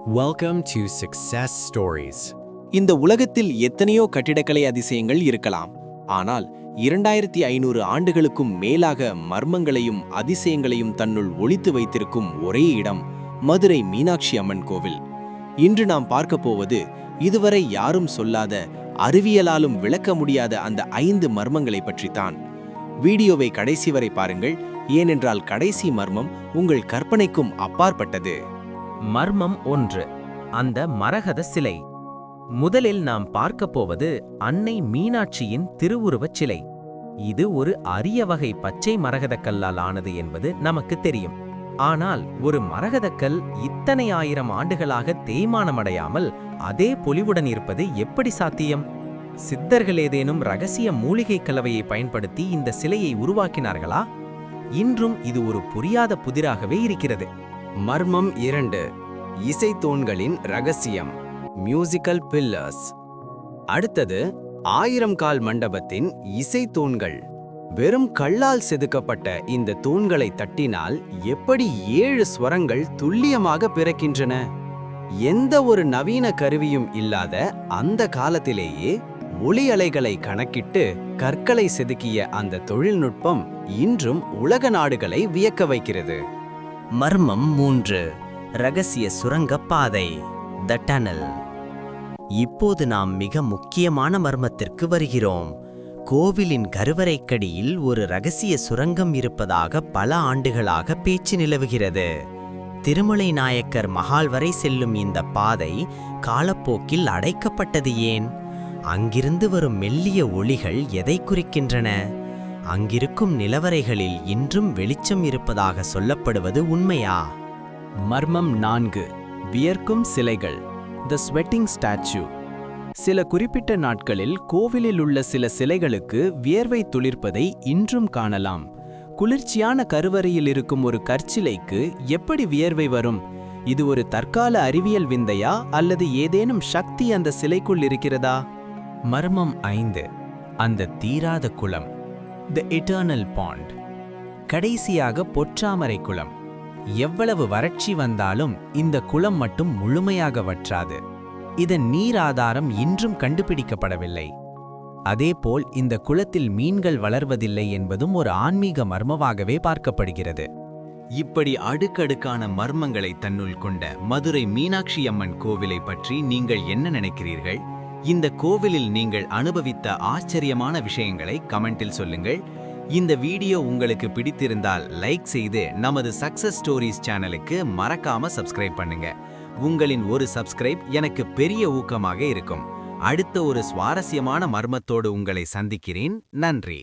Welcome to Success Stories. இந்த உலகத்தில் எத்தனையோ கட்டிடக்கலை அதிசயங்கள் இருக்கலாம். ஆனால் 2500 ஆண்டுகளுக்கும் மேலாக மர்மங்களையும் அதிசயங்களையும் தன்னுள் ஒளித்து வைத்திருக்கும் ஒரே இடம் மதுரை மீனாட்சி அம்மன் கோவில். இன்று நாம் பார்க்க போவது இதுவரை யாரும் சொல்லாத, அறிவியலாலும் விளக்க முடியாத அந்த 5 மர்மங்களை பற்றித்தான். வீடியோவை கடைசி வரை பாருங்கள், ஏனென்றால் கடைசி மர்மம் உங்கள் கற்பனைக்கும் அப்பாற்பட்டது. மர்மம் 1. அந்த மரகத சிலை. முதலில் நாம் பார்க்கப் போவது அன்னை மீனாட்சியின் திருவுருவச் சிலை. இது ஒரு அரிய வகை பச்சை மரகதக்கல்லால் ஆனது என்பது நமக்கு தெரியும். ஆனால் ஒரு மரகதக்கல் இத்தனை ஆயிரம் ஆண்டுகளாக தேய்மானமடையாமல் அதே பொலிவுடன் இருப்பது எப்படி சாத்தியம்? சித்தர்கள் ஏதேனும் ரகசிய மூலிகை கலவையை பயன்படுத்தி இந்த சிலையை உருவாக்கினார்களா? இன்றும் இது ஒரு புரியாத புதிராகவே இருக்கிறது. மர்மம் 2. இசைத்தூண்களின் ரகசியம், மியூசிக்கல் பில்லர்ஸ். அடுத்தது 1000 கால் மண்டபத்தின் இசைத்தூண்கள். வெறும் கல்லால் செதுக்கப்பட்ட இந்த தூண்களை தட்டினால் எப்படி 7 ஸ்வரங்கள் துல்லியமாக பிறக்கின்றன? எந்த ஒரு நவீன கருவியும் இல்லாத அந்த காலத்திலேயே ஒளி அலைகளை கணக்கிட்டு கற்களை செதுக்கிய அந்த தொழில்நுட்பம் இன்றும் உலக நாடுகளை வியக்க வைக்கிறது. மர்மம் 3. ரகசிய சுரங்கப் பாதை, த டனல். இப்போது நாம் மிக முக்கியமான மர்மத்திற்கு வருகிறோம். கோவிலின் கருவறைக்கடியில் ஒரு ரகசிய சுரங்கம் இருப்பதாக பல ஆண்டுகளாக பேச்சு நிலவுகிறது. திருமலை நாயக்கர் மஹால் வரை செல்லும் இந்த பாதை காலப்போக்கில் அடைக்கப்பட்டது ஏன்? அங்கிருந்து வரும் மெல்லிய ஒளிகள் எதை குறிக்கின்றன? அங்கிருக்கும் நிலவறைகளில் இன்றும் வெளிச்சம் இருப்பதாக சொல்லப்படுவது உண்மையா? மர்மம் 4. வியர்க்கும் சிலைகள், த ஸ்வெட்டிங் ஸ்டாச்சு. சில குறிப்பிட்ட நாட்களில் கோவிலில் உள்ள சில சிலைகளுக்கு வியர்வை துளிர்ப்பதை இன்றும் காணலாம். குளிர்ச்சியான கருவறையில் இருக்கும் ஒரு கற்சிலைக்கு எப்படி வியர்வை வரும்? இது ஒரு தற்கால அறிவியல் விந்தையா அல்லது ஏதேனும் சக்தி அந்த சிலைக்குள் இருக்கிறதா? மர்மம் 5. அந்த தீராத குளம், தி எட்டர்னல் பாண்ட். கடைசியாக பொற்றாமரை குளம். எவ்வளவு வறட்சி வந்தாலும் இந்த குளம் மட்டும் முழுமையாக வற்றாது. இதன் நீர் ஆதாரம் இன்றும் கண்டுபிடிக்கப்படவில்லை. அதேபோல் இந்த குளத்தில் மீன்கள் வளர்வதில்லை என்பதும் ஒரு ஆன்மீக மர்மமாகவே பார்க்கப்படுகிறது. இப்படி அடுக்கடுக்கான மர்மங்களை தன்னுள் கொண்ட மதுரை மீனாட்சி அம்மன் கோவிலை பற்றி நீங்கள் என்ன நினைக்கிறீர்கள்? இந்த கோவிலில் நீங்கள் அனுபவித்த ஆச்சரியமான விஷயங்களை கமெண்டில் சொல்லுங்கள். இந்த வீடியோ உங்களுக்கு பிடித்திருந்தால் லைக் செய்து நமது சக்சஸ் ஸ்டோரிஸ் சேனலுக்கு மறக்காம சப்ஸ்கிரைப் பண்ணுங்க. உங்களின் ஒரு சப்ஸ்கிரைப் எனக்கு பெரிய ஊக்கமாக இருக்கும். அடுத்த ஒரு சுவாரஸ்யமான மர்மத்தோடு உங்களை சந்திக்கிறேன். நன்றி.